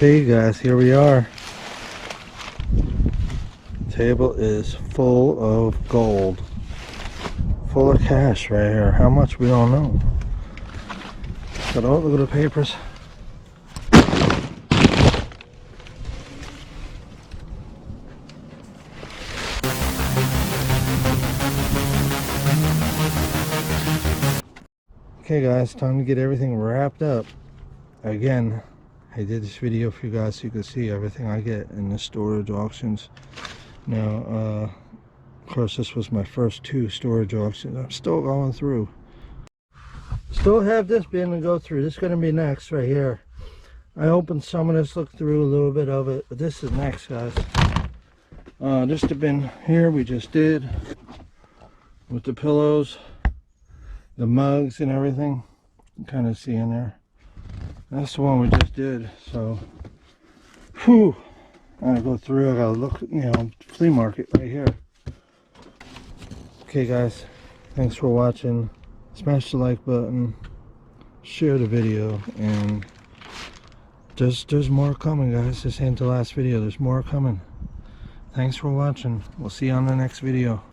Okay guys, here we are. Table is full of gold. Full of cash right here. How much we don't know. But oh, look at the papers. Okay guys, time to get everything wrapped up. Again, I did this video for you guys so you can see everything I get in the storage auctions. Now, of course, this was my first 2 storage auctions. I'm still going through. Still have this bin to go through. This is going to be next right here. I opened some of this, looked through a little bit of it, but this is next, guys. This the bin here we just did with the pillows, the mugs and everything. You kind of see in there. That's the one we just did. So, whew, I gotta go through. I gotta look, you know, flea market right here. Okay, guys, thanks for watching. Smash the like button, share the video, and there's more coming, guys. This ain't the last video. There's more coming. Thanks for watching. We'll see you on the next video.